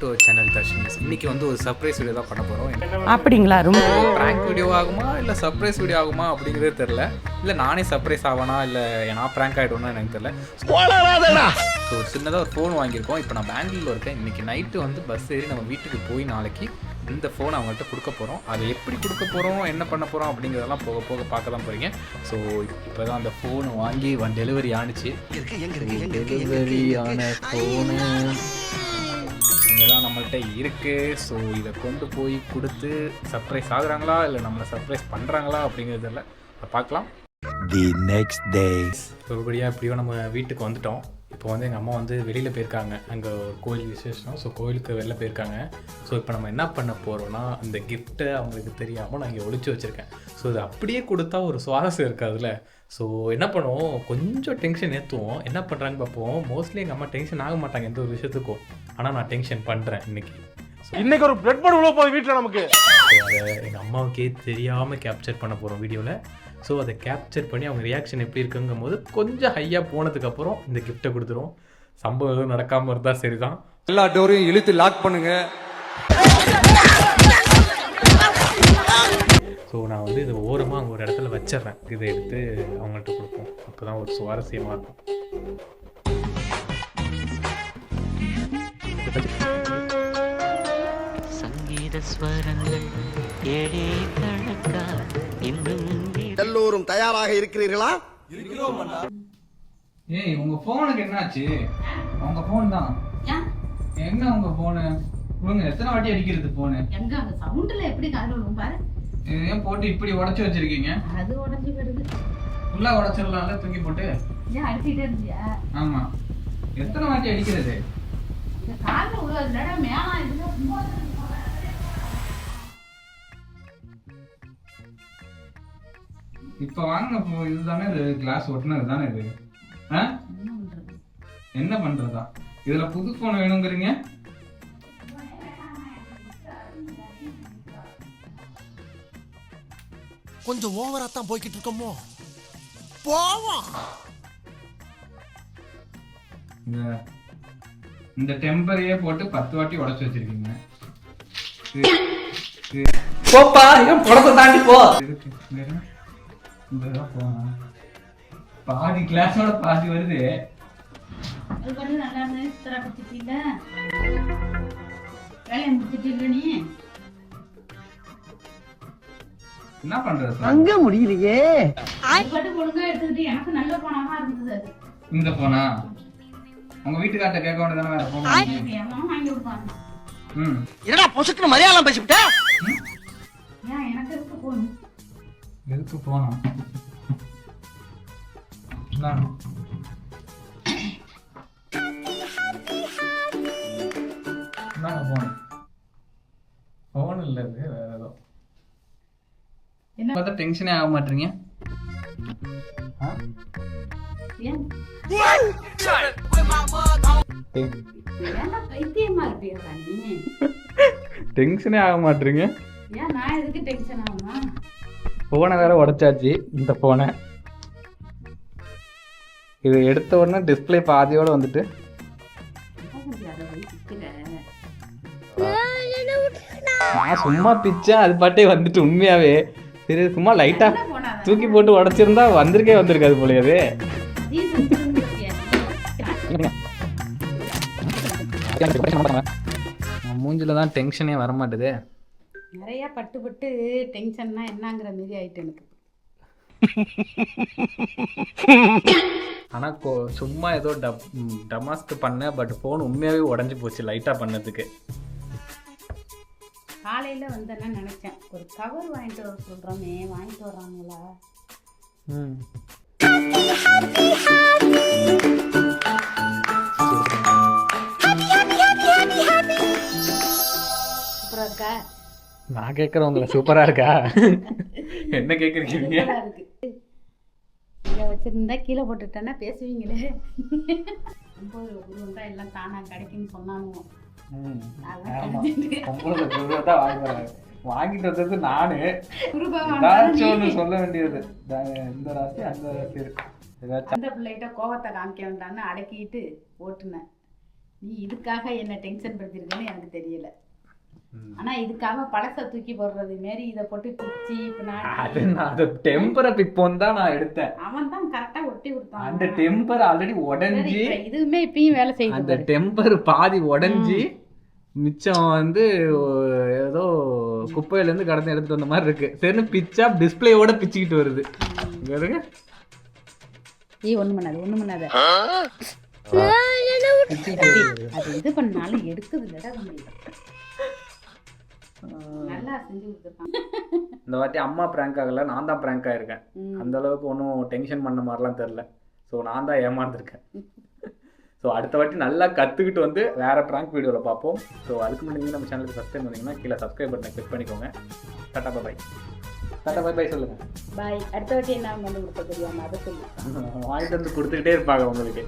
To channel தர்ஷினிஸ். இன்னைக்கு வந்து ஒரு சர்ப்ரைஸ் வீடியோ தான் பண்ண போகிறோம். அப்படிங்களா? ரொம்ப ப்ராங்க் வீடியோ ஆகுமா இல்லை சர்ப்ரைஸ் வீடியோ ஆகுமா அப்படிங்கிறது தெரில. இல்லை நானே சர்ப்ரைஸ் ஆகனா இல்லை நான் ப்ராங்க் ஆகிடுவேன்னு எனக்கு தெரில. ஸோ ஒரு சின்னதாக ஒரு ஃபோன் வாங்கியிருக்கோம். இப்போ நான் பெங்களூரில் இருக்கேன். இன்றைக்கி நைட்டு வந்து பஸ் ஏறி நம்ம வீட்டுக்கு போய் நாளைக்கு இந்த ஃபோன் அவங்கள்ட்ட கொடுக்க போகிறோம். அதை எப்படி கொடுக்க போகிறோம், என்ன பண்ண போகிறோம் அப்படிங்கிறதெல்லாம் போக போக பார்க்க தான் போகிறீங்க. ஸோ இப்போ தான் அந்த ஃபோனை வாங்கி டெலிவரி ஆணுச்சு. டெலிவரியான ஃபோனு இங்கே தான் நம்மள்கிட்ட இருக்குது. ஸோ இதை கொண்டு போய் கொடுத்து சர்ப்ரைஸ் ஆகுறாங்களா இல்லை நம்மளை சர்ப்ரைஸ் பண்ணுறாங்களா அப்படிங்கிறதில்ல, பார்க்கலாம். தி நெக்ஸ்ட் டேஸ் ஒருபடியாக எப்படியோ நம்ம வீட்டுக்கு வந்துட்டோம். இப்போ வந்து எங்கள் அம்மா வந்து வெளியில் போயிருக்காங்க, அங்கே ஒரு கோயில் விசேஷம். ஸோ கோயிலுக்கு வெளில போயிருக்காங்க. ஸோ இப்போ நம்ம என்ன பண்ண போகிறோன்னா, அந்த கிஃப்ட்டை அவங்களுக்கு தெரியாமல் நான் இங்கே ஒழிச்சு வச்சுருக்கேன். ஸோ இது அப்படியே கொடுத்தா ஒரு சுவாரஸ்யம் இருக்காதுல்ல. ஸோ என்ன பண்ணுவோம், கொஞ்சம் டென்ஷன் ஏற்றுவோம். என்ன பண்ணுறாங்கன்னு பார்ப்போம். மோஸ்ட்லி எங்கள் அம்மா டென்ஷன் ஆக மாட்டாங்க எந்த ஒரு விஷயத்துக்கும். ஆனால் நான் டென்ஷன் பண்ணுறேன் இன்னைக்கு ஒரு பிரெட் போர்டு உள்ள போய் வீட்டில் நமக்கு. அதை எங்கள் அம்மாவுக்கே தெரியாமல் கேப்சர் பண்ண போகிறோம் வீடியோவில். ஸோ அதை கேப்சர் பண்ணி அவங்க ரியாக்ஷன் எப்படி இருக்குங்கும் போது கொஞ்சம் ஹையாக போனதுக்கப்புறம் இந்த கிஃப்ட்டை கொடுத்துருவோம். சம்பவம் எதுவும் நடக்காமல் இருந்தால் சரி தான். எல்லா டோரையும் இழுத்து லாக் பண்ணுங்க. ஸோ நான் வந்து இதை ஓரமாக அங்கே ஒரு இடத்துல வச்சிட்றேன். இதை எடுத்து அவங்கள்ட்ட கொடுப்போம். அப்போ தான் ஒரு சுவாரஸ்யமாக இருக்கும். எல்லோரும் தயாராக இருக்கிறீர்களா? ஏய், உங்க போனுக்கு என்னாச்சு? உங்க போன் தான். என்ன உங்க போனு? உங்க எத்தனை வாட்டி அடிக்கிறது போனு? எங்க அந்த சவுண்ட்ல எப்படி காதுல விழும் பாரு. ஏன் போட்டு இப்படி உடைச்சு வச்சிருக்கீங்க? அது உடைஞ்சு வருது. ஃபுல்லா உடைச்சிரலாம்ல தூக்கி போட்டு. ஏன் அடிச்சிட்டே இருந்தியா? ஆமா. எத்தனை வாட்டி அடிக்கிறது? இந்த காதுல விழுறதுலடா மேல இதுல இப்ப வாங்க, இதுதானே இது கிளாஸ் ஒட்டினது தானே இது. என்ன பண்றதா? இதுல புது போன் வேணுங்கிறீங்க? கொஞ்சம் ஓவரா தான் போய்கிட்டு இருக்கோமோ. போவோம். இந்த டெம்பரையே போட்டு 10 வாட்டி உடைச்சு வச்சிருக்கீங்க. போப்பா, ஏன் புடத்தை தாண்டி போ. பாதி கிளாஸோட பாதி வருது. அது பண்ணி நல்லா இருந்து சித்தரா பத்திட்டீங்க. வேலையை முடிச்சிட்டீங்க நீ. என்ன பண்றது? அங்க முடியலையே. பாட்டு ஒழுங்கா எடுத்துக்கிட்டு எனக்கு நல்ல போனாமா இருந்தது. இந்த போனா உங்க வீட்டுக்கார்ட்ட கேட்க வேண்டியதானே வேற போன் வாங்கி கொடுப்பாங்க. என்னடா பொசுக்குன்னு மலையாளம் பேசிவிட்ட? ஏன் எனக்கு எதுக்கு போன்? எதுக்கு போனா? போன் இல்ல, இது வேற ஏதோ. என்ன பார்த்தா டென்ஷனே ஆக மாட்டீங்க? ஏன் பைத்தியமா இருப்பியா நீ? டென்ஷனே ஆக மாட்டீங்க? ஏன் நான் எதுக்கு டென்ஷன் ஆகுமா? போனை வேற உடைச்சாச்சு. இந்த போனை இது எடுத்த உடனே டிஸ்பிளே பாதியோட வந்துட்டு நான் சும்மா பிச்சேன், அது பாட்டே வந்துட்டு உண்மையாவே. சரி, சும்மா லைட்டா தூக்கி போட்டு உடைச்சிருந்தா வந்திருக்காது போலவே. மூஞ்சில தான் டென்ஷனே வரமாட்டுது. நிறைய பட்டு டென்ஷன்னா என்னங்கிற மாதிரி ஆயிட்டு எனக்கு. ஆனா சும்மா ஏதோ டமாஸ்க் பண்ண, பட் போன் உண்மையாவே உடஞ்சி போச்சு லைட்டா பண்ணதுக்கு. காலையில வந்தேன்னா நினைச்சேன் ஒரு கவர் வாங்கிட்டு வர சொல்றோமே, வாங்கிட்டு வர்றாங்களா? சூப்பரா இருக்கா? நான் கேட்குறவங்கள சூப்பரா இருக்கா? என்ன கேட்குறீங்க? இதை வச்சிருந்தா கீழே போட்டுட்டேன்னா பேசுவீங்களே. 9 ரூபா எல்லாம் தானா கிடைக்குன்னு சொன்னானுவோம். வாங்கிட்டு வந்தது நானு. சொல்ல வேண்டியது இந்த ராசி அந்த ராசி. அந்த பிள்ளைகிட்ட கோவத்தை காமிக்க வேண்டான்னு அடக்கிட்டு ஓட்டுனேன். நீ இதுக்காக என்ன டென்ஷன் படுத்திருக்கேன்னு எனக்கு தெரியல. ஆனா இதுக்காக பழசை தூக்கி போடுறது மாரி இதை போட்டு பிச்சு அது நான் அதை டெம்பரை பிப்போன்னு தான் நான் எடுத்தேன். அவன் தான் கரெக்டா ஒட்டி கொடுத்தான். அந்த டெம்பர் ஆல்ரெடி உடஞ்சி இதுவுமே இப்பயும் வேலை செய்யுது. அந்த டெம்பர் பாதி உடஞ்சி மிச்சம் வந்து ஏதோ குப்பையில இருந்து கடந்து எடுத்துட்டு வந்த மாதிரி இருக்கு. சரின்னு பிச்சா டிஸ்பிளேயோட பிச்சுக்கிட்டு வருது. ஒண்ணு பண்ணாத அது இது பண்ணாலும் எடுக்குது இல்லடா தம்பி. நல்லா செஞ்சு கொடுத்துருக்கான். இந்த வாட்டி அம்மா பிராங்க் ஆகல, நான் தான் பிராங்க் ஆயிருக்கேன். அந்த அளவுக்கு ஒன்றும் டென்ஷன் பண்ண மாதிரிலாம் தெரில. ஸோ நான் தான் ஏமாந்துருக்கேன். ஸோ அடுத்த வாட்டி நல்லா கற்றுக்கிட்டு வந்து வேறு ப்ராங்க் வீடியோவில் பார்ப்போம். ஸோ அதுக்கு முன்னாடி நம்ம சேனலுக்கு ஃபஸ்ட் டைம் வந்தீங்கன்னா கீழே சப்ஸ்கிரைப் பட்டனை கிளிக் பண்ணிக்கோங்க. டாடா பாய். டாடா பாய் பாய் சொல்லுங்கள். பாய். அடுத்த வாட்டி என்ன வந்து கொடுக்க தெரியாமல் அதை சொல்லி வாங்கிட்டு வந்து கொடுத்துக்கிட்டே இருப்பாங்க உங்களுக்கு.